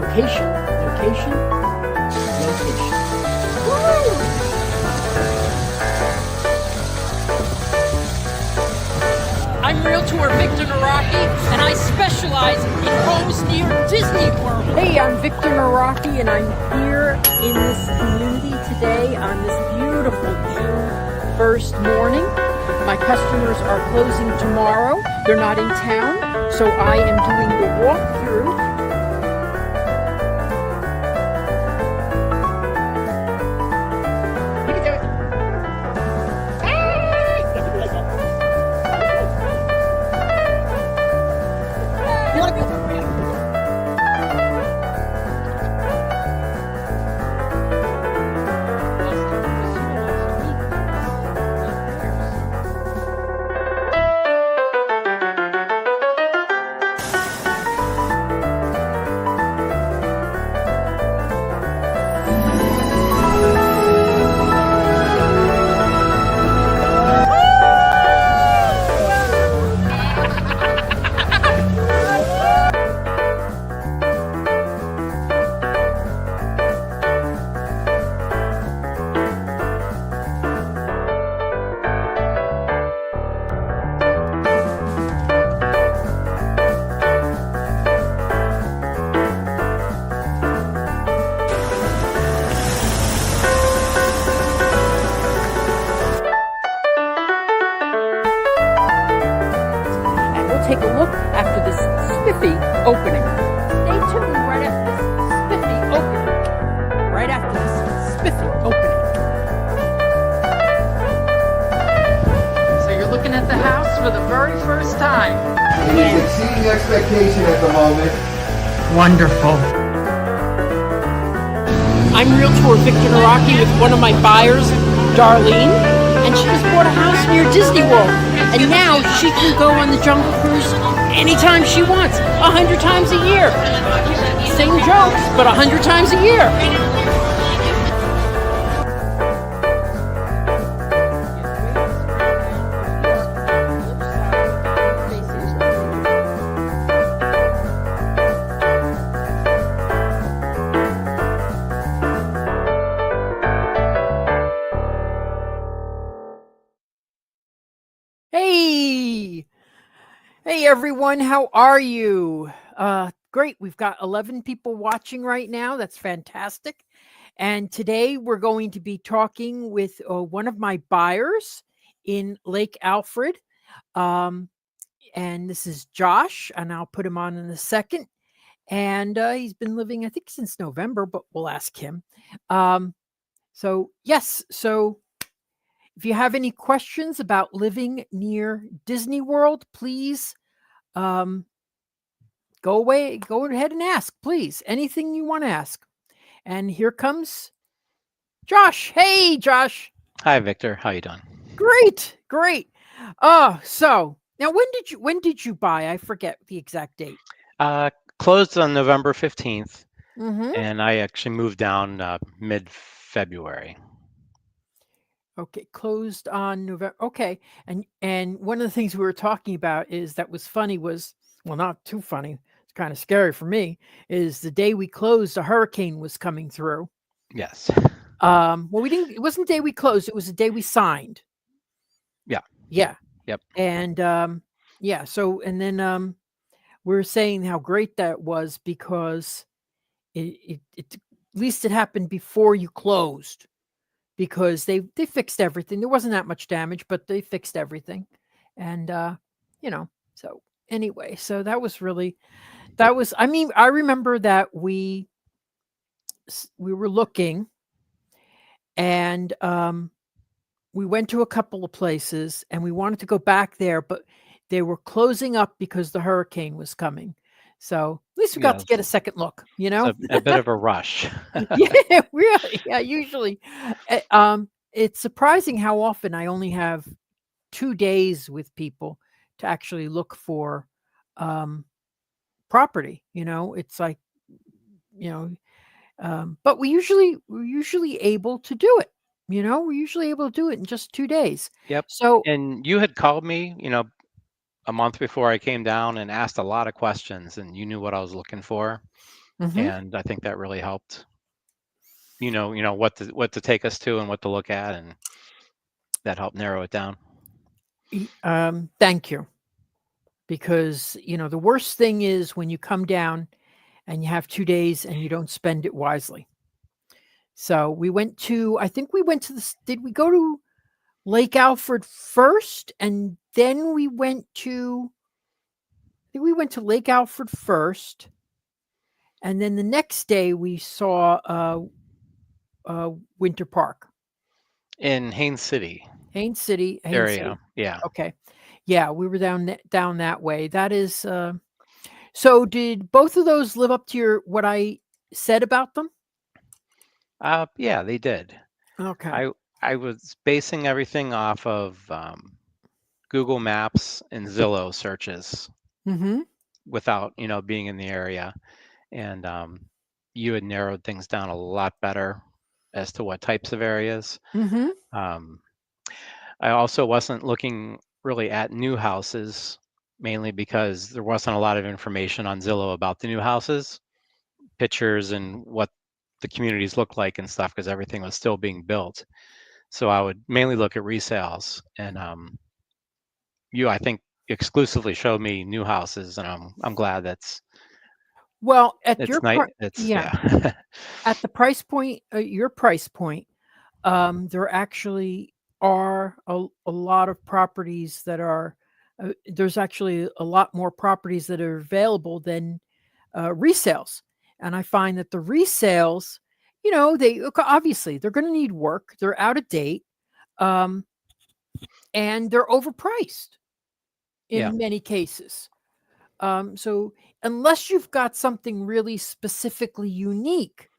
Location, location, location. I'm Realtor Victor Nawrocki, and I specialize in homes near Disney World. Hey, I'm Victor Nawrocki, and I'm here in this community today on this beautiful June 1st morning. My customers are closing tomorrow. They're not in town, so I am doing the walkthrough. Take a look after this spiffy opening. Stay tuned right after this spiffy opening. Right after this spiffy opening. So you're looking at the house for the very first time. It is exceeding expectation at the moment. Wonderful. I'm Realtor Victor Nawrocki with one of my buyers, Darlene, and she just bought a house near Disney World. And now she can go on the Jungle Cruise anytime she wants, 100 times a year. Same jokes, but 100 times a year. Hey everyone, how are you? Great, we've got 11 people watching right now. That's fantastic. And today we're going to be talking with one of my buyers in Lake Alfred. And this is Josh, and I'll put him on in a second. And he's been living, I think, since November, but we'll ask him. So if you have any questions about living near Disney World, please go ahead and ask, please. Anything you want to ask. And here comes Josh. Hey, Josh. Hi, Victor. How you doing? Great. So now when did you buy? I forget the exact date. Closed on November 15th, Mm-hmm. and I actually moved down mid-February. Okay, closed on November. Okay, and one of the things we were talking about is that was funny was, well, not too funny. It's kind of scary for me. Is the day we closed, a hurricane was coming through. Yes. Well, we didn't. It wasn't the day we closed. It was the day we signed. Yeah. Yeah. Yep. And yeah. So and then we were saying how great that was because it at least it happened before you closed. Because they fixed everything. There wasn't that much damage, but they fixed everything. And so anyway, so I remember that we were looking and we went to a couple of places and we wanted to go back there, but they were closing up because the hurricane was coming. So at least we got to get a second look, A bit of a rush. Yeah, really. Yeah, usually. It's surprising how often I only have 2 days with people to actually look for property. It's like, but we're usually able to do it. We're usually able to do it in just 2 days. Yep. So, And you had called me, a month before I came down and asked a lot of questions, and you knew what I was looking for. Mhm. and I think that really helped. What to take us to and what to look at, and that helped narrow it down. Thank you, because, the worst thing is when you come down and you have 2 days and you don't spend it wisely. So, I think we went to did we go to Lake Alfred first, and then I think we went to Lake Alfred first, and then the next day we saw, Winter Park. In Haines City Haines area, City. yeah. Okay. Yeah, we were down that way. That is, so did both of those live up to what I said about them? Yeah, they did. Okay. I was basing everything off of Google Maps and Zillow searches Mhm. without, being in the area. And you had narrowed things down a lot better as to what types of areas. Mhm. Um, I also wasn't looking really at new houses, mainly because there wasn't a lot of information on Zillow about the new houses, pictures, and what the communities look like and stuff, because everything was still being built. So I would mainly look at resales, and I think, exclusively showed me new houses, and I'm glad Well, at it's your nice. It's yeah, yeah, at the price point, your price point, there actually are a lot of properties that are there's actually a lot more properties that are available than resales. And I find that the resales, obviously they're going to need work. They're out of date, um, and they're overpriced yeah, in many cases. So unless you've got something really specifically unique,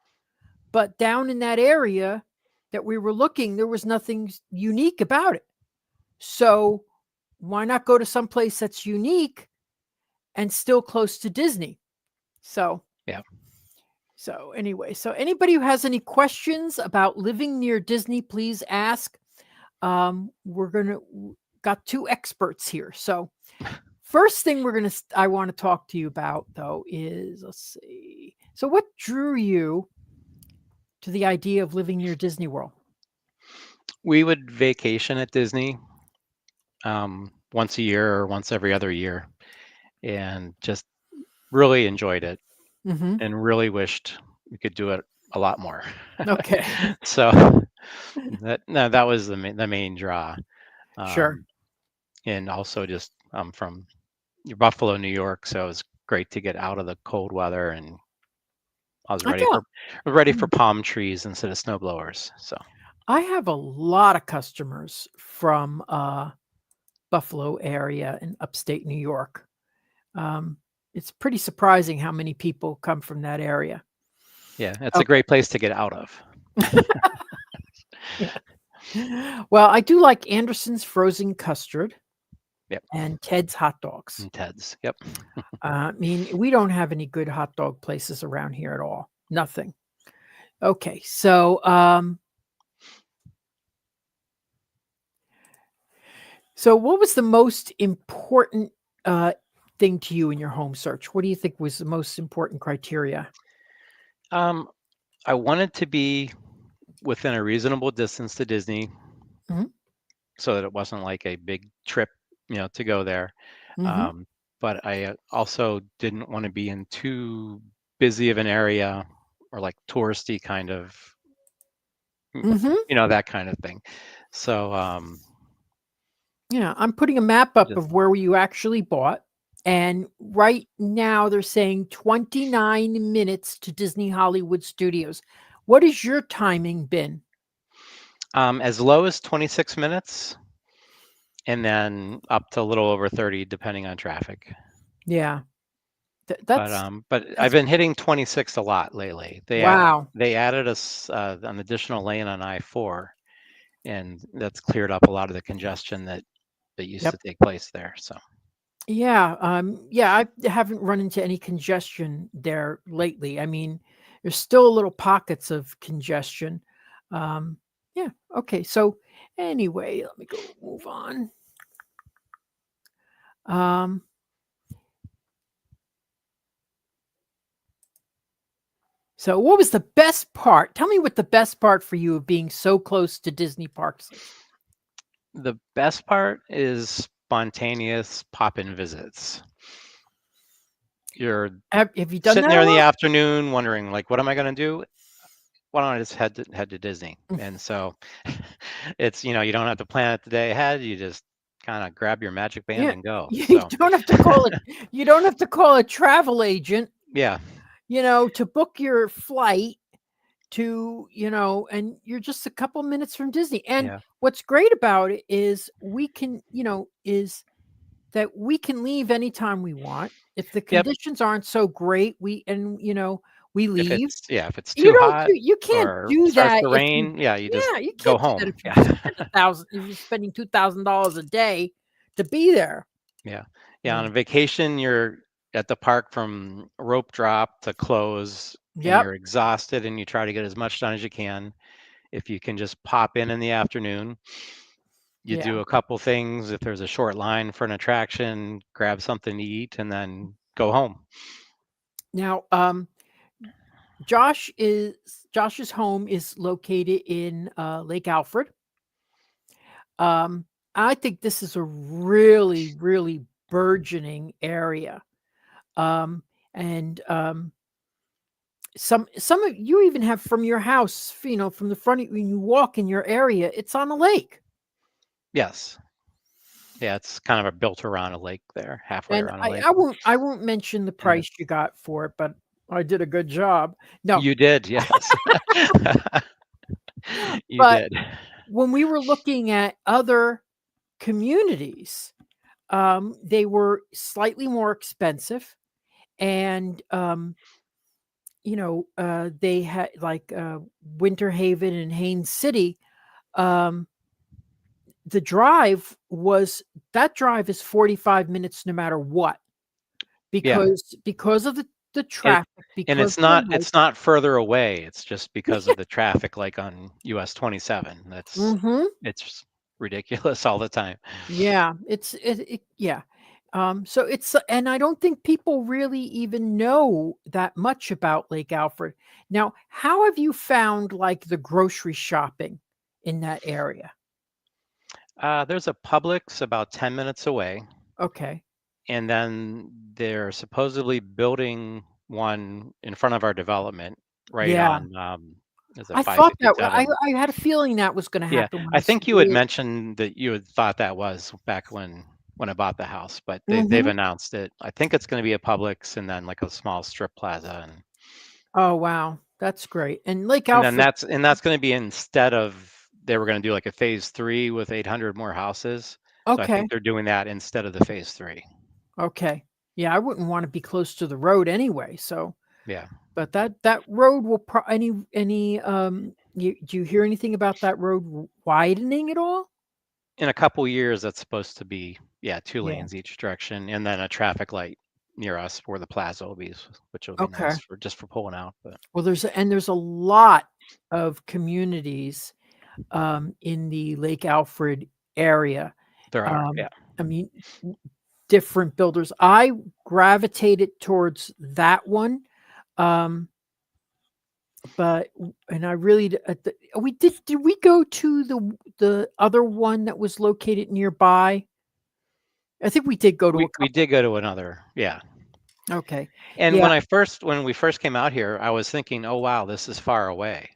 but down in that area that we were looking, there was nothing unique about it. So why not go to some place that's unique and still close to Disney? So yeah. anyway, so anybody who has any questions about living near Disney, please ask. We're gonna got two experts here. So first thing I want to talk to you about though is, let's see. So what drew you to the idea of living near Disney World? We would vacation at Disney once a year or once every other year, and just really enjoyed it, Hmm. and really wished we could do it a lot more. Okay. So that was the main draw. Sure. Um, and also just I'm from Buffalo, New York, so it was great to get out of the cold weather, and I was I ready got for ready for mm, palm trees instead of snow blowers. So I have a lot of customers from Buffalo area in upstate New York. Um, it's pretty surprising how many people come from that area. yeah, it's a Okay. great place to get out of. Yeah. Well, I do like Anderson's frozen custard Yep, and Ted's hot dogs. and Ted's. Yep. I mean, we don't have any good hot dog places around here at all. Nothing. Okay. So what was the most important thing to you in your home search? What do you think was the most important criteria? Um, I wanted to be within a reasonable distance to Disney, Mhm. so that it wasn't like a big trip, to go there. Mhm. Um, but I also didn't want to be in too busy of an area, or like touristy kind of, mm, Mhm. that kind of thing. So Yeah, I'm putting a map up just of where you actually bought, and right now they're saying 29 minutes to Disney Hollywood Studios. What has your timing been? as low as 26 minutes, and then up to a little over 30, depending on traffic. Yeah, But I've that's been hitting 26 a lot lately. wow. They added us an additional lane on I-4, and that's cleared up a lot of the congestion that used to Yep. take place there. So Yeah, yeah, I haven't run into any congestion there lately. I mean, there's still little pockets of congestion. Um, yeah, okay. So anyway, let me go move on. Um, So, what was the best part? Tell me what the best part for you of being so close to Disney parks is. The best part is spontaneous pop-in visits. You're Have you done sitting that there a in the lot? afternoon wondering, like, what am I going to do? Why don't I just head to Disney? And so it's, you don't have to plan it the day ahead. You just kind of grab your magic band Yeah, and go. you So don't have to call it. You don't have to call a travel agent, yeah, to book your flight to, and you're just a couple minutes from Disney. And yeah. what's great about it is we can, is that we can leave anytime we want. If the Yep. conditions aren't so great, we If leave. it's too hot You can't or do starts that to if you rain, yeah, you just you go can't do that home. if you Yeah. spend 1,000 if you're spending $2,000 a day to be there. Yeah. Yeah. Yeah. On a vacation, you're at the park from rope drop to close and Yep. you're exhausted and you try to get as much done as you can. If you can just pop in the afternoon, you Yeah. do a couple things. If there's a short line for an attraction, grab something to eat and then go home. Now, Josh's home is located in, Lake Alfred. Um, I think this is a really, really burgeoning area. Um, and, some of you even have from your house, from the front when you walk in your area, it's on a lake. Yes. Yeah, it's kind of a built around a lake there, halfway And around a I lake. I won't I won't mention the Yeah. price you got for it, but I did a good job. No, You did, yes. You but did. when we were looking at other communities, they were slightly more expensive, and, they had like, Winter Haven and Haines City, um, the drive was that drive is 45 minutes no matter what, Yeah. because of the It traffic, and because it's of the not light. it's not further away, it's just because of the traffic, like, on US 27. Mhm. It's ridiculous all the time. Yeah, yeah. So and I don't think people really even know that much about Lake Alfred. Now, how have you found, like, the grocery shopping in that area? There's a Publix about 10 minutes away, Okay. and then they're supposedly building one in front of our development right Yeah. on, is it I thought that five 57? I had a feeling that was gonna Yeah, happen when I I saw think you had the mentioned that you had thought that was back when I bought the house, but they've Mhm. announced it. I think it's gonna be a Publix and then, like, a small strip plaza, Oh, wow. That's great. And Lake and then Alfred. that's gonna be instead of they were gonna do, like, a phase 3 with 800 more houses, so I Okay. think they're doing that instead of the phase 3. Okay. Yeah, I wouldn't wanna be close to the road anyway, so Yeah. but that road will do you hear anything about that road widening at all? In a couple years, that's supposed to be, yeah, 2 Yeah. lanes each direction, and then a traffic light near us where the plaza will be, which will be Okay. nice for just for pulling out, but Well, there's a lot of communities, in the Lake Alfred area. there are, Um, yeah. I mean, different builders. I gravitated towards that one, um, and I really did we go to the other one that was located nearby? I think we did go to a We couple. did go to another, yeah. Okay. And Yeah, when we first came out here, I was thinking, "Oh, wow, this is far away."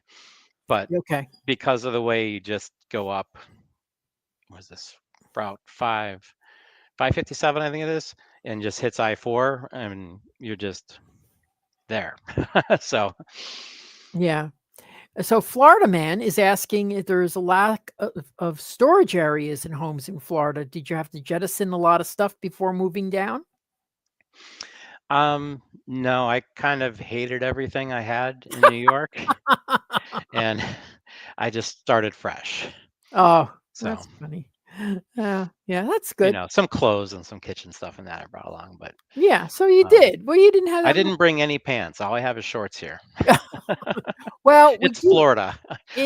But okay. because of the way you just go up, what is this, Route 557, I think it is, and just hits I-4, and you're just there. So, Yeah. So Florida man is asking if there is a lack of storage areas in homes in Florida. Did you have to jettison a lot of stuff before moving down? no, I kind of hated everything I had in New York, and I just started fresh. Oh, So, that's funny. Yeah, yeah, that's good. some clothes and some kitchen stuff and that I brought along, but, Yeah, so you um did. Well, you didn't have I that much. didn't bring any pants. All I have is shorts here. Well, we It's do Florida.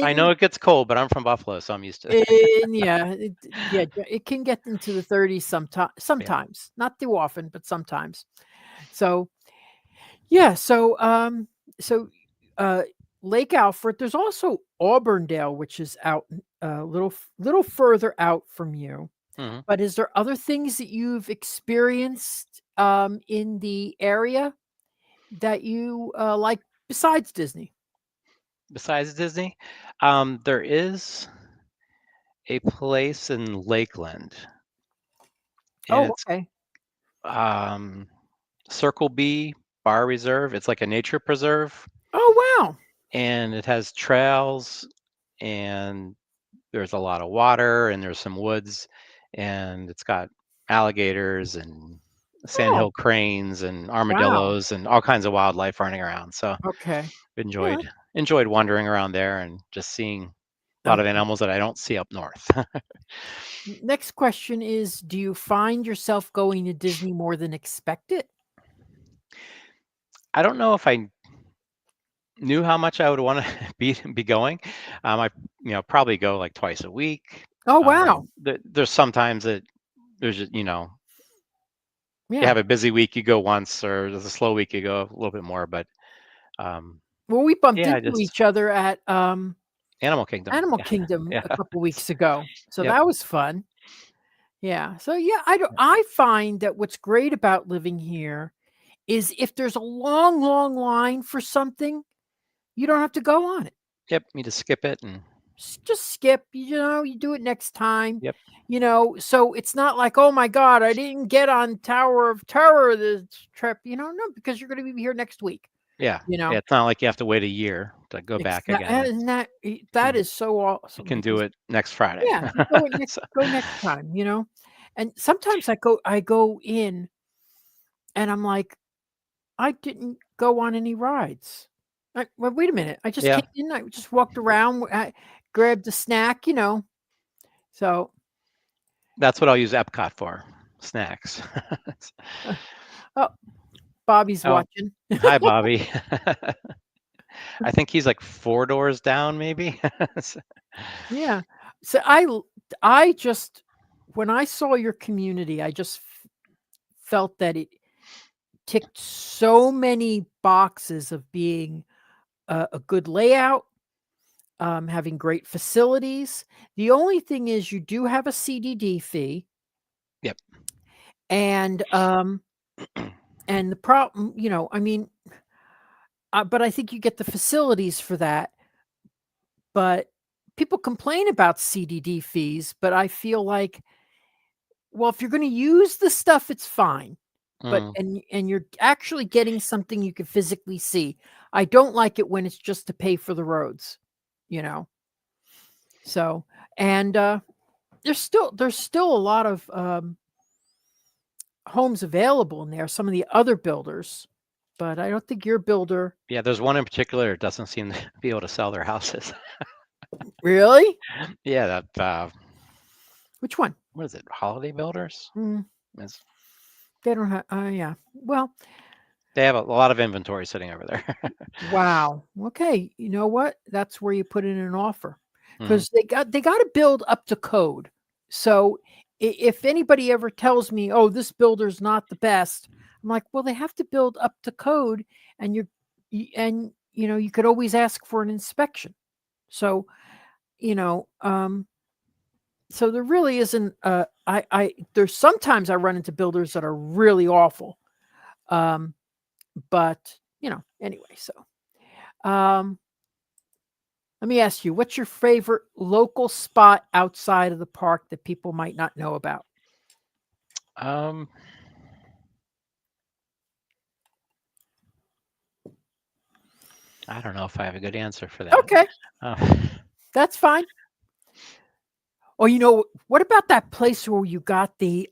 I know in it gets cold, but I'm from Buffalo, so I'm used to it. yeah, it can get into the 30s Yeah. sometimes, not too often, but sometimes. So, yeah, so uh, Lake Alfred. There's also Auburndale, which is out a little further out from you. Mhm. But is there other things that you've experienced in the area that you like besides Disney? Besides Disney, there is a place in Lakeland, and Oh, it's okay. um, Circle B Bar Reserve. It's like a nature preserve, Oh, wow. and it has trails, and there's a lot of water, and there's some woods, and it's got alligators and Oh, sandhill cranes and wow. armadillos and all kinds of wildlife running around. So Okay. Yeah. enjoyed wandering around there and just seeing a lot of Okay. animals that I don't see up north. Next question is, do you find yourself going to Disney more than expected? I don't know if I knew how much I would want to be going. I probably go like twice a week. Oh, wow. There's sometimes that there's you Yeah. have a busy week, you go once, or there's a slow week, you go a little bit more. But um, Well, we bumped yeah, I into just each other at Animal Kingdom. Animal Yeah, Kingdom yeah, a couple weeks ago. So yep, that was fun. Yeah. So yeah, I find that what's great about living here is if there's a long, long line for something, you don't have to go on it. yep. You just skip it, and Just skip, you do it next time. yep, So it's not like, "Oh my god, I didn't get on Tower of Terror this trip," no, because you're gonna be here next week, yeah, you yeah. know? It's not like you have to wait a year to go back again. And You that can is so you awesome can do because it next Friday. yeah, you go next So, go next time. And sometimes I go in and I'm like, "I didn't go on any rides." Well, wait a minute, I just yeah, came in, I just walked around, I grabbed a snack. So, that's what I'll use Epcot for, snacks. uh, oh, Bobby's Oh, watching. hi, Bobby. I think he's like 4 doors down, maybe. So Yeah. So I just when I saw your community, I just felt that it ticked so many boxes of being a good layout, having great facilities. The only thing is you do have a CDD fee, yep. and the problem, I mean, but I think you get the facilities for that. But people complain about CDD fees, but I feel like, well, if you're going to use the stuff, it's fine. But Mm, and you're actually getting something you can physically see. I don't like it when it's just to pay for the roads, you know. So, and there's still a lot of homes available in there. Some of the other builders, but I don't think your builder yeah, there's one in particular that doesn't seem to be able to sell their houses. really. Yeah, that, Which one? what is it, Holiday Builders? Mm, It's they don't have. Yeah. Well, they have a lot of inventory sitting over there. wow. Okay. You know what? That's where you put in an offer Mhm, because they got to build up to code. So if anybody ever tells me, "Oh, this builder's not the best," I'm like, "Well, they have to build up to code, and you could always ask for an inspection." So you know, so there really isn't. There's sometimes I run into builders that are really awful. Um, but anyway. So um, let me ask you, what's your favorite local spot outside of the park that people might not know about? um, I don't know if I have a good answer for that. Okay, Uh, that's fine. Or what about that place where you got the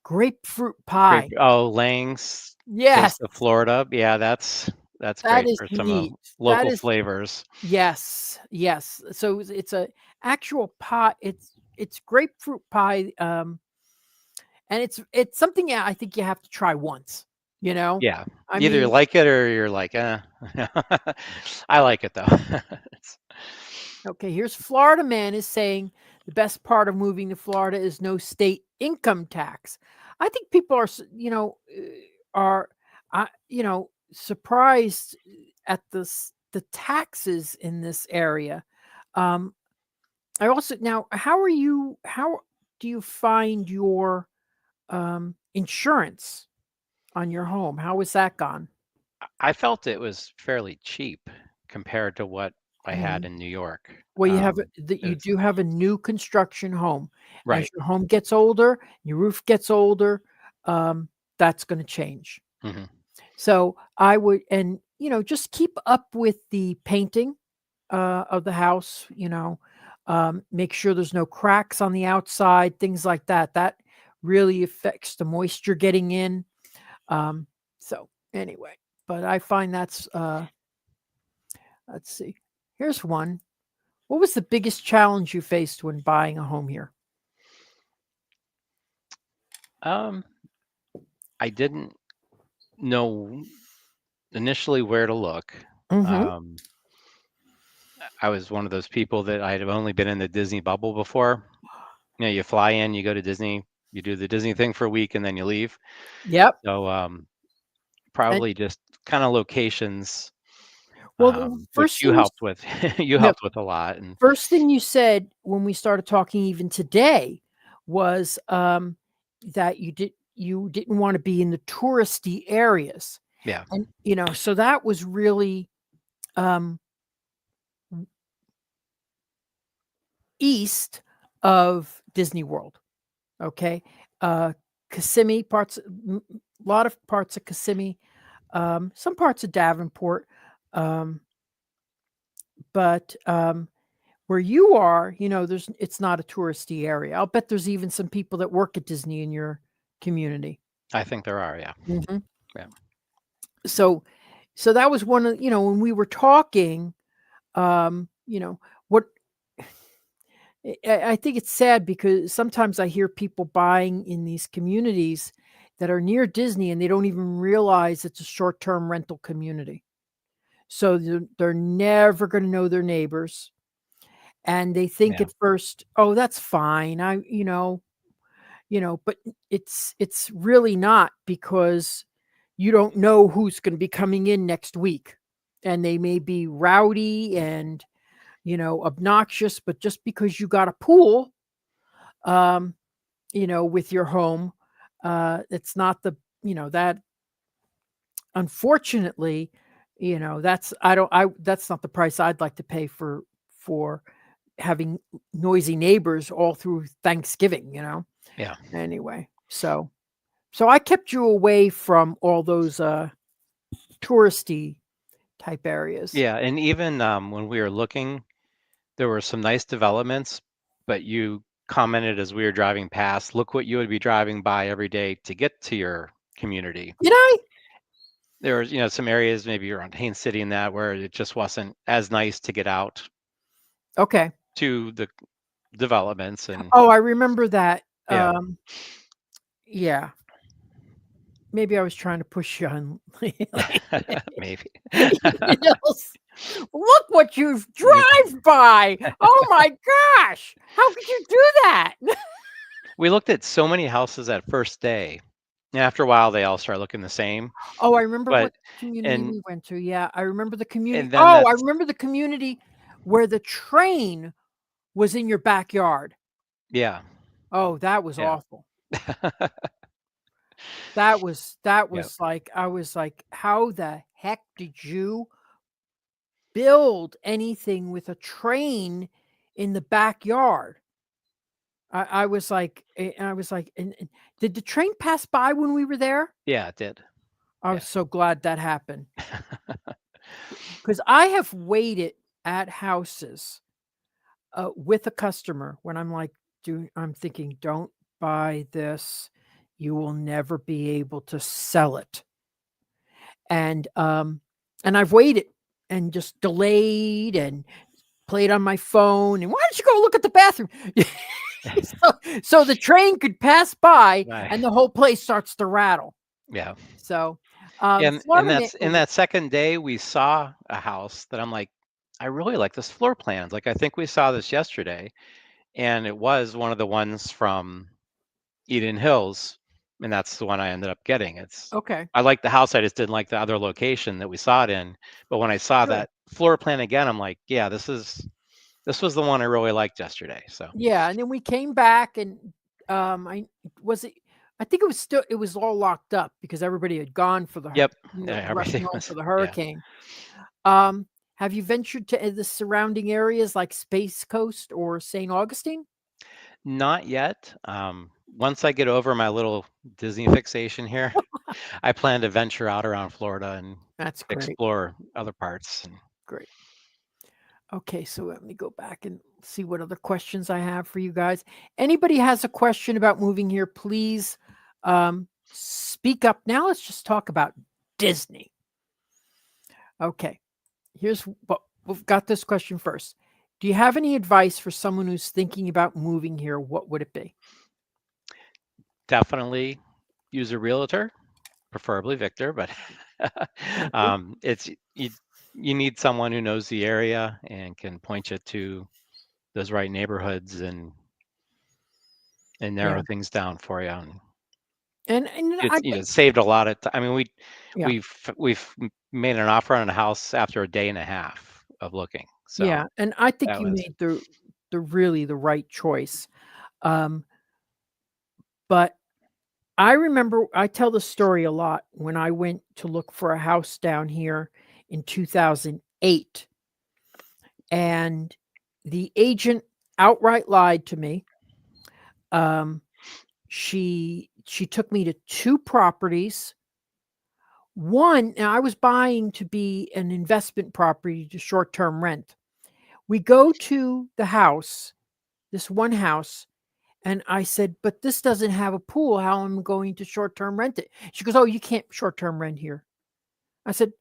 grapefruit Grape pie? Lang's, close Yes, to Florida. Yeah, that's that great is for some, neat. That local is flavors. yes, yes. So it's a actual pie. It's grapefruit pie, and it's something, yeah, I think you have to try once. You know, Yeah, I either you mean, like it or you're like, "Eh." I like it though. It's okay, here's Florida man is saying the best part of moving to Florida is no state income tax. I think people are surprised at the taxes in this area. Um, I also now, how do you find your insurance on your home? How has that gone? I felt it was fairly cheap compared to what I had Mhm. in New York. Well, you It's do have a new construction home. As right. your home gets older, your roof gets older, um, that's going to change. Hmm. So I would, and just keep up with the painting of the house. Make sure there's no cracks on the outside, things like that. That really affects the moisture getting in. Um, so anyway, but I find that's let's see. Here's one. What was the biggest challenge you faced when buying a home here? Um, I didn't know initially where to look. Mhm. Um, I was one of those people that I'd only been in the Disney bubble before. You fly in, you go to Disney, you do the Disney thing for a week, and then you leave. Yep. So And probably just kind of locations, well, the which first you thing helped with. You no, helped with a lot, and first thing you said when we started talking even today was that you didn't want to be in the touristy areas. yeah, And so that was really um east of Disney World. Okay. Kissimmee parts, a lot of parts of Kissimmee, some parts of Davenport, um, but where you are, it's not a touristy area. I'll bet there's even some people that work at Disney in your community. I think there are. Yeah, Mhm. yeah, So, so that was one of when we were talking. What I think it's sad because sometimes I hear people buying in these communities that are near Disney and they don't even realize it's a short-term rental community. So they're never going to know their neighbors, and they think yeah, at first, "Oh, that's fine." But it's really not, because you don't know who's going to be coming in next week, and they may be rowdy and obnoxious, but just because you got a pool, um, with your home, it's not that, unfortunately, that's not the price I'd like to pay for having noisy neighbors all through Thanksgiving. yeah, Anyway, so I kept you away from all those touristy type areas. yeah. And even when we were looking, there were some nice developments, but you commented as we were driving past, look what you would be driving by every day to get to your community. You know? There was, some areas maybe around Haines City and that where it just wasn't as nice to get out Okay. to the developments and Oh, I remember that. yeah, Yeah. Maybe I was trying to push you on. maybe. Yes. Look what you've drive by. Oh my gosh. How could you do that? We looked at so many houses that first day. And after a while, they all start looking the same. Oh, I remember But what community and we went to. Yeah, I remember the community. and then Oh, I that's remember the community where the train was in your backyard. yeah, Oh, that was yeah, awful. That yeah, was like, I was like, "How the heck did you build anything with a train in the backyard?" I was like, and did the train pass by when we were there? yeah. It did. I was Yeah, so glad that happened, because I have waited at houses, with a customer when I'm like, I'm thinking, "Don't buy this. You will never be able to sell it." And, I've waited and just delayed and played on my phone, and, "Why don't you go look at the bathroom?" So the train could pass by right. and the whole place starts to rattle. Yeah. So, And Florida ma that's in that second day we saw a house that I'm like, I really like this floor plans. Like I think we saw this yesterday, and it was one of the ones from Eden Hills. and that's the one I ended up getting. Okay. I liked the house, I just didn't like the other location that we saw it in. But when I saw Sure. that floor plan again, I'm like, yeah, this was the one I really liked yesterday. So Yeah, and then we came back and I was it I think it was all locked up because everybody had gone for yep, the yeah, rushing everything home was for the yeah. hurricane. Um, have you ventured to the surrounding areas like Space Coast or St. Augustine? Not yet. Once I get over my little Disney fixation here, I plan to venture out around Florida and That's great. explore other parts. And Great. Okay, so let me go back and see what other questions I have for you guys. Anybody has a question about moving here, please speak up. Now let's just talk about Disney. Okay, here's what we've got this question first. Do you have any advice for someone who's thinking about moving here? What would it be? definitely use a realtor, preferably Victor, but Thank you. it's you need someone who knows the area and can point you to those right neighborhoods and Yeah. narrow things down for you. And And it's saved a lot of time. I mean, yeah. we've made an offer on a house after a day and a half of looking. So Yeah, and I think that you was made the really the right choice. Um, but I remember I tell the story a lot when I went to look for a house down here in 2008, and the agent outright lied to me. Um, she took me to 2 properties. One, now I was buying to be an investment property to short-term rent. We go to the house, this one house, and I said, "But this doesn't have a pool. How am I going to short-term rent it?" She goes, "Oh, you can't short-term rent here." I said,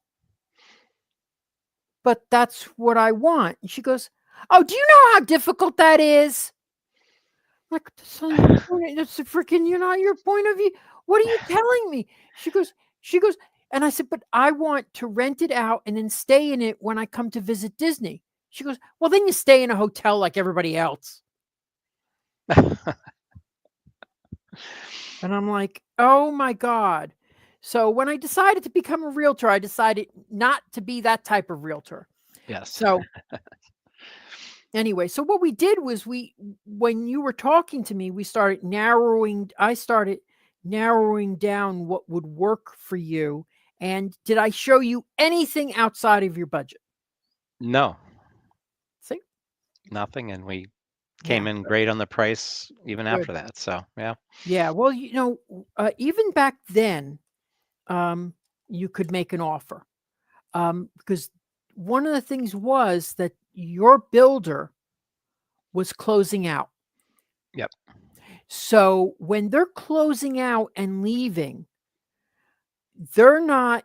"But that's what I want." And she goes, "Oh, do you know how difficult that is?" I'm like, "That's not your point. That's a freaking you're not your point of view. What are you telling me?" She goes, and I said, "But I want to rent it out and then stay in it when I come to visit Disney." She goes, "Well, then you stay in a hotel like everybody else." And I'm like, "Oh my god." So when I decided to become a realtor, I decided not to be that type of realtor. yes. So anyway, so what we did was when you were talking to me, I started narrowing down what would work for you. And did I show you anything outside of your budget? No, See? nothing, and we Yeah, came in great on the price even good. after that. So yeah, Yeah, well, even back then, um, you could make an offer. Because one of the things was that your builder was closing out. yep, So when they're closing out and leaving, they're not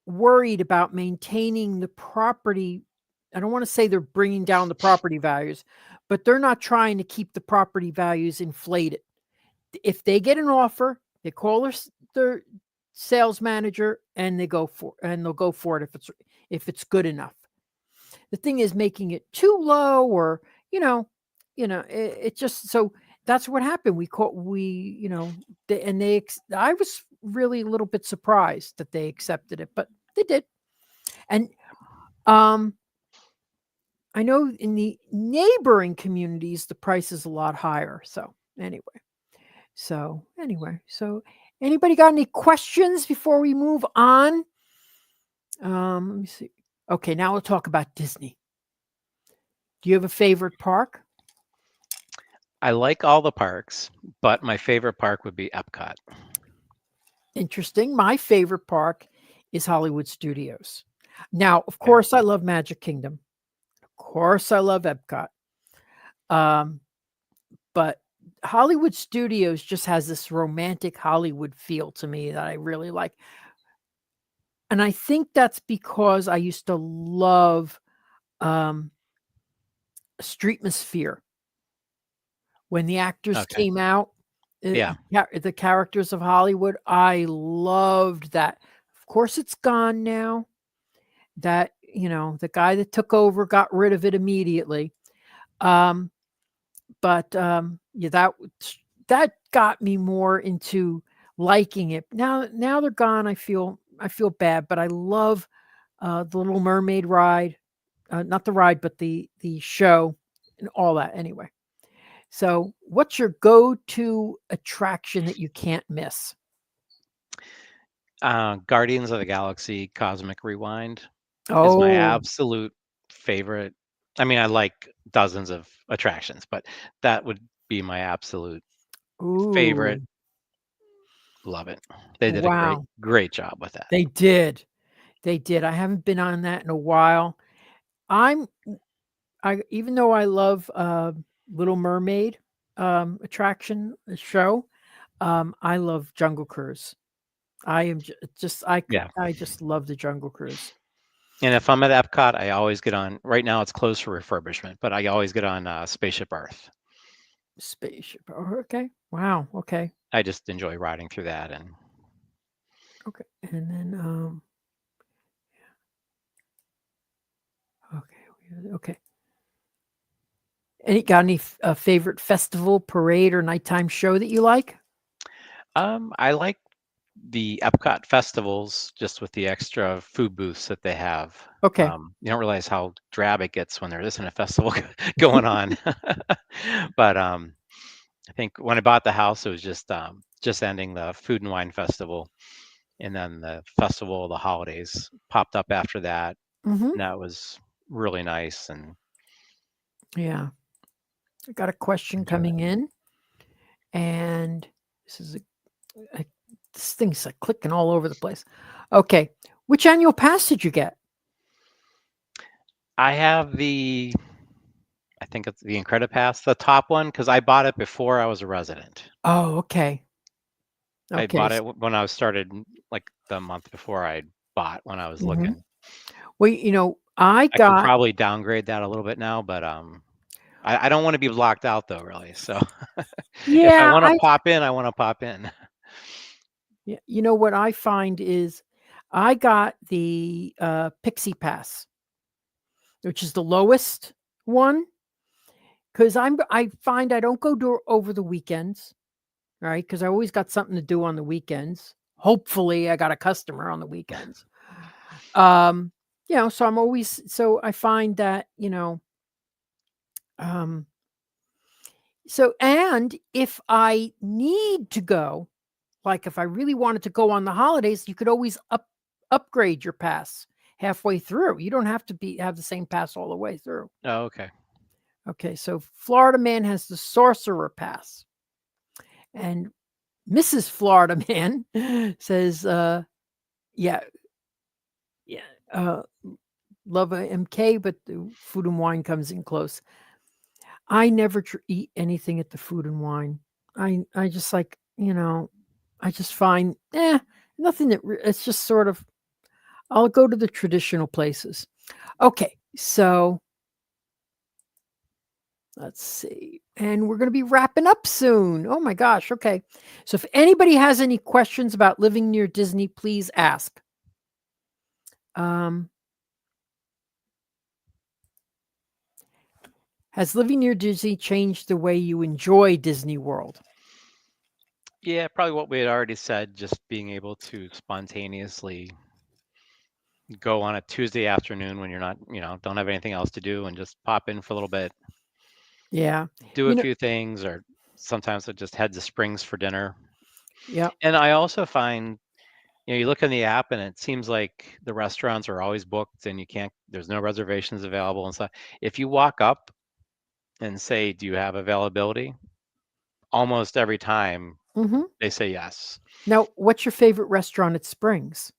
worried about maintaining the property. I don't want to say they're bringing down the property values, but they're not trying to keep the property values inflated. If they get an offer, they call their sales manager and they'll go for it if it's good enough. The thing is making it too low or, you know it just so that's what happened. I was really a little bit surprised that they accepted it, but they did. And, um, I know in the neighboring communities, the price is a lot higher, so anybody got any questions before we move on? Let me see. Okay, now we'll talk about Disney. Do you have a favorite park? I like all the parks, but my favorite park would be Epcot. Interesting. My favorite park is Hollywood Studios. Now, of Yeah, course, I love Magic Kingdom. Of course, I love Epcot. Um, but Hollywood Studios just has this romantic Hollywood feel to me that I really like. And I think that's because I used to love um, Streetmosphere when the actors okay, came out. yeah, The characters of Hollywood, I loved that. Of course, it's gone now. The guy that took over got rid of it immediately. But yeah, that got me more into liking it. Now they're gone. I feel bad, but I love the Little Mermaid ride, not the ride, but the show and all that. Anyway, so what's your go-to attraction that you can't miss? Guardians of the Galaxy Cosmic Rewind is my Oh, absolute favorite. I mean, I like dozens of attractions, but that would be my absolute favorite. ooh, Love it. They did a great, wow! great job with that. They did, they did. I haven't been on that in a while. I'm I even though I love Little Mermaid attraction show, I love Jungle Cruise. I am Yeah. I just love the Jungle Cruise. And if I'm at Epcot, I always get on. Right now, it's closed for refurbishment, but I always get on Spaceship Earth. Spaceship. Oh, okay. Wow. Okay. I just enjoy riding through that. And Okay. And then okay. Okay. Any got any favorite festival, parade, or nighttime show that you like? I like the Epcot festivals just with the extra food booths that they have. Okay. You don't realize how drab it gets when there isn't a festival going on. But I think when I bought the house, it was just ending the Food and Wine Festival, and then the Festival of the Holidays popped up after that, Mm-hmm. and that was really nice and Yeah. I got a question enjoy that. coming in, and this is a this thing's like clicking all over the place. Okay. Which annual pass did you get? I have I think it's the Incredipass, the top one, because I bought it before I was a resident. Oh, okay. I Okay. bought it when I was started, like the month before I bought when I was Mm-hmm. looking. Well, I I can got probably downgrade that a little bit now, but I don't want to be locked out though, really. So if I yeah, want to pop in, I want to pop in. yeah, what I find is I got the Pixie Pass, which is the lowest one, because I find I don't go over the weekends, right? Because I always got something to do on the weekends. Hopefully, I got a customer on the weekends. Um, so I find that um, and if I need to go, like if I really wanted to go on the holidays, you could always upgrade your pass halfway through. You don't have to have the same pass all the way through. Oh, okay. Okay, so Florida Man has the Sorcerer Pass. And Mrs. Florida Man says, yeah, yeah, love a MK, but the Food and Wine comes in close. I never eat anything at the Food and Wine. I just like, I just find, nothing it's just sort of, I'll go to the traditional places. Okay, so let's see. And we're going to be wrapping up soon. Oh my gosh. Okay. So if anybody has any questions about living near Disney, please ask. Has living near Disney changed the way you enjoy Disney World? Yeah, probably what we had already said, just being able to spontaneously go on a Tuesday afternoon when you're not, don't have anything else to do and just pop in for a little bit, Yeah. do You a know, few things, or sometimes I just head to Springs for dinner. yeah. And I also find, you look in the app and it seems like the restaurants are always booked and there's no reservations available and stuff. If you walk up and say, do you have availability? Almost every time Hmm. they say yes. Now, what's your favorite restaurant at Springs?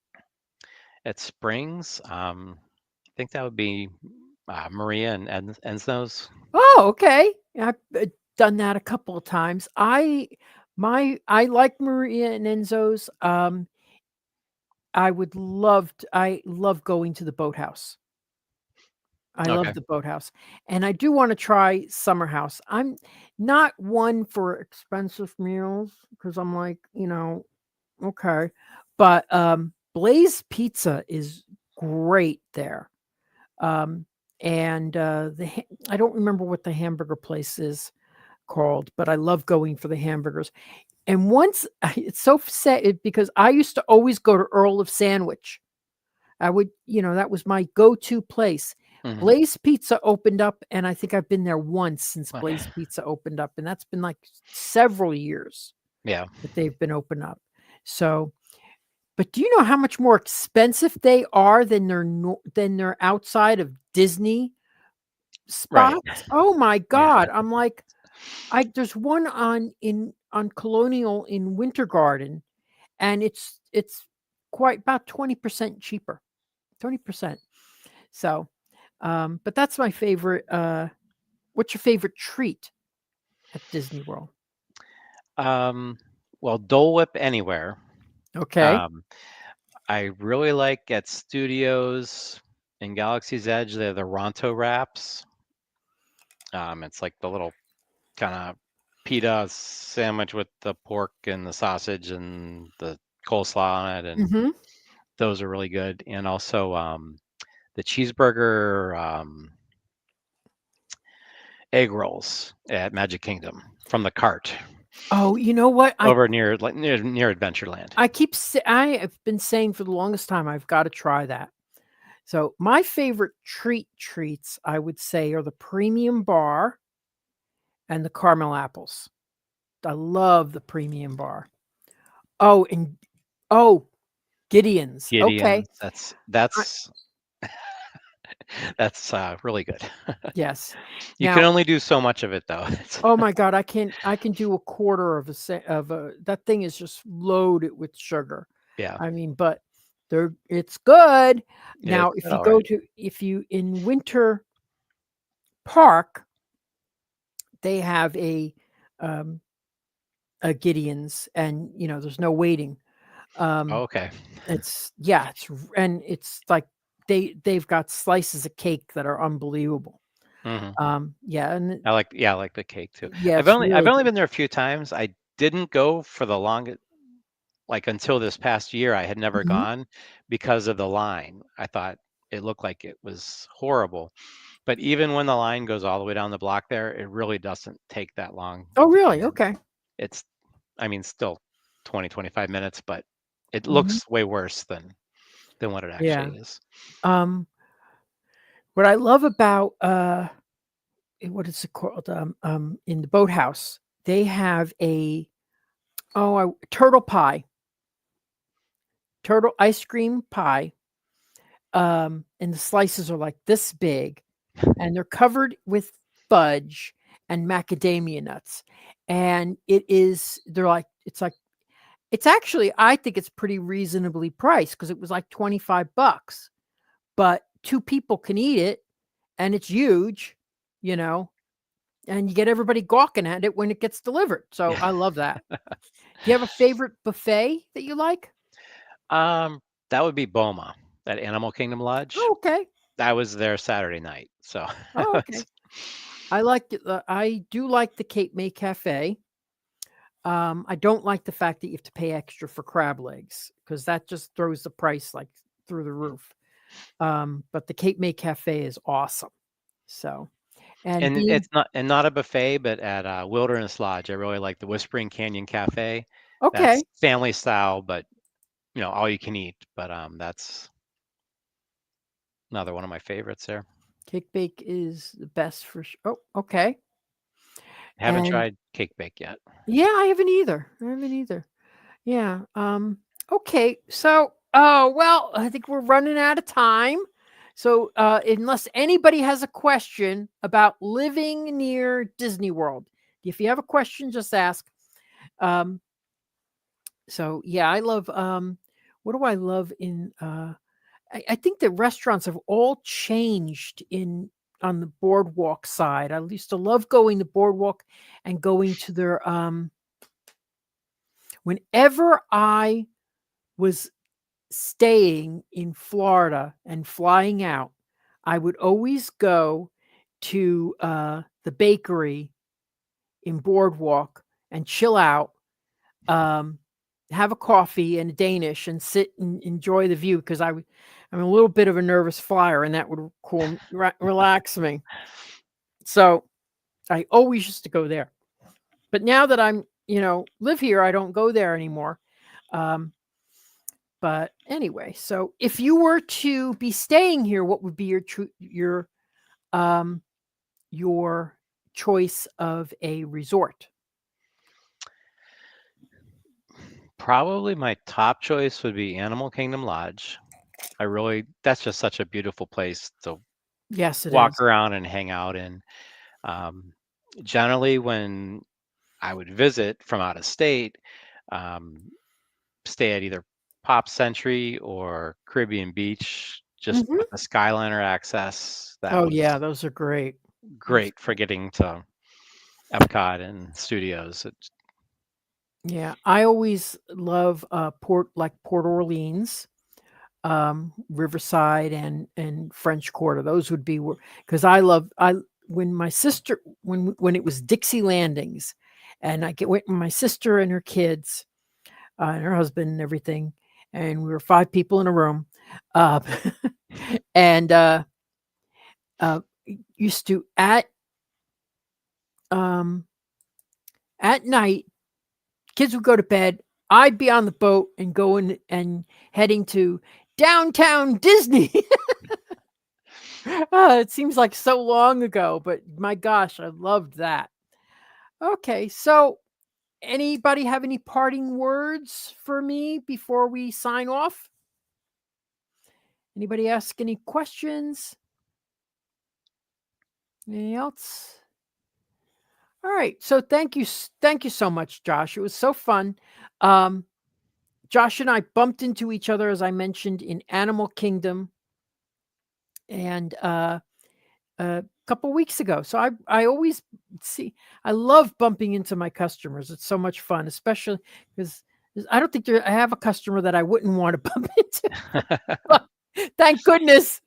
At Springs, I think that would be Maria and Ensno's. Oh, okay. I've done that a couple of times. I like Maria and Enzo's. I love going to the boathouse. I love Okay. the boathouse. And I do want to try Summer House. I'm not one for expensive meals because I'm like, okay. But Blaze Pizza is great there. Um, and I don't remember what the hamburger place is called, but I love going for the hamburgers. And once it's so sad because I used to always go to Earl of Sandwich. I would, that was my go-to place. Mhm. Blaze Pizza opened up, and I think I've been there once since Blaze Pizza opened up, and that's been like several years Yeah. that they've been open up. So, but do you know how much more expensive they are than their outside of Disney Right. spots? Oh my Yeah. God. I'm like, there's one on Colonial in Winter Garden, and it's quite about 20% cheaper. 20%. So, but that's my favorite. What's your favorite treat at Disney World? Um, well, Dole Whip anywhere. Okay. Um, I really like at Studios in Galaxy's Edge, they're the Ronto wraps. It's like the little kind of pita sandwich with the pork and the sausage and the coleslaw on it, and Mhm. those are really good. And also the cheeseburger egg rolls at Magic Kingdom from the cart Oh, you know what? over near Adventureland. I have been saying for the longest time I've got to try that. So my favorite treats I would say are the premium bar and the caramel apples. I love the premium bar. Oh, and oh, Gideon's. Okay. Gideon's, I, that's really good. yes. You can Now, only do so much of it though. oh my God, I can do a quarter of a that thing is just loaded with sugar. Yeah, I mean, but it's good. Now, it's good, all right. if you in Winter Park, they have um a Gideon's, and there's no waiting. Oh, Um okay. and it's like they've got slices of cake that are unbelievable. Hmm. Yeah, and I like the cake too. yeah, I've it's only I've really only good. been there a few times. I didn't go for the longest, like until this past year. I had never Mhm. gone because of the line. I thought it looked like it was horrible. But even when the line goes all the way down the block there, it really doesn't take that long Oh, to get really? in. Okay. It's, I mean, still 20, 25 minutes, but it Mhm. looks way worse than what it Yeah. actually is. Um, what I love about what is it called? In the boathouse, they have turtle pie, turtle ice cream pie. And the slices are like this big, and they're covered with fudge and macadamia nuts. And it's actually, I think it's pretty reasonably priced because it was like 25 bucks, but two people can eat it, and it's huge, you know, and you get everybody gawking at it when it gets delivered. So I love that. Do you have a favorite buffet that you like? Um, that would be Boma at Animal Kingdom Lodge. Oh, okay. I was there Saturday night, so Oh, okay. I like it. I do like the Cape May Cafe. I don't like the fact that you have to pay extra for crab legs because that just throws the price like through the roof. But the Cape May Cafe is awesome. So, and and being not a buffet, but at Wilderness Lodge, I really like the Whispering Canyon Cafe. That's okay, family style, but all you can eat. But that's another one of my favorites there. cake bake is the best for sure. Oh, okay. Haven't And tried cake bake yet. yeah, I haven't either. I haven't either. Yeah. Okay. So, oh well, I think we're running out of time. So, unless anybody has a question about living near Disney World, if you have a question, just ask. Um, so yeah, I love. What do I love in? I think the restaurants have all changed in on the boardwalk side. I used to love going to boardwalk and going to their. Whenever I was staying in Florida and flying out, I would always go to the bakery in Boardwalk and chill out, um, have a coffee and a Danish, and sit and enjoy the view because I'm a little bit of a nervous flyer, and that would relax me. So I always used to go there. But now that I'm live here. I don't go there anymore. But anyway, so if you were to be staying here, what would be your choice of a resort? Probably my top choice would be Animal Kingdom Lodge. That's just such a beautiful place to Yes, it walk is. around and hang out in. Um, Generally, when I would visit from out of state, um, stay at either Pop Century or Caribbean Beach, just Mhm. with the Skyliner access. That Oh was yeah, those are great. Those, great for getting to Epcot and studios. yeah, I always love Port Orleans, Riverside, and French Quarter. Those would be because I when my sister when it was Dixie Landings, and went with my sister and her kids, and her husband and everything, and we were 5 people in a room, uh, and uh, used to um, at night, kids would go to bed. I'd be on the boat and going and heading to downtown Disney. It seems like so long ago, but my gosh, I loved that. Okay, so anybody have any parting words for me before we sign off? Anybody ask any questions? Anything else? All right. So thank you so much, Josh. It was so fun. Um, Josh and I bumped into each other, as I mentioned, in Animal Kingdom, and a couple weeks ago. So I always I love bumping into my customers. It's so much fun, especially because I don't think I have a customer that I wouldn't want to bump into. Thank goodness.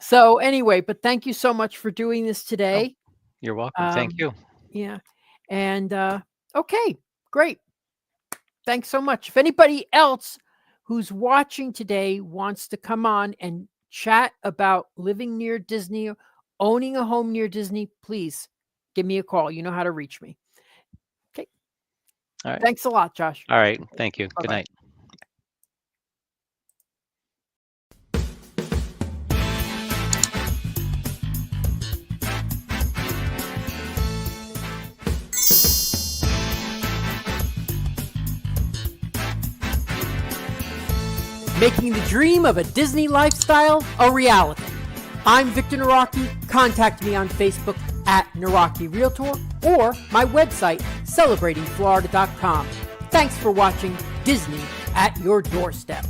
So anyway, but thank you so much for doing this Oh, today. you're welcome. Thank you. Yeah. And okay, great. Thanks so much. If anybody else who's watching today wants to come on and chat about living near Disney, owning a home near Disney, please give me a call. You know how to reach me. Okay. All right. Thanks a lot, Josh. All right. Thank you. Good Bye-bye. night. Making the dream of a Disney lifestyle a reality. I'm Victor Nawrocki. Contact me on Facebook at Nawrocki Realtor or my website, celebratingflorida.com. Thanks for watching Disney at your doorstep.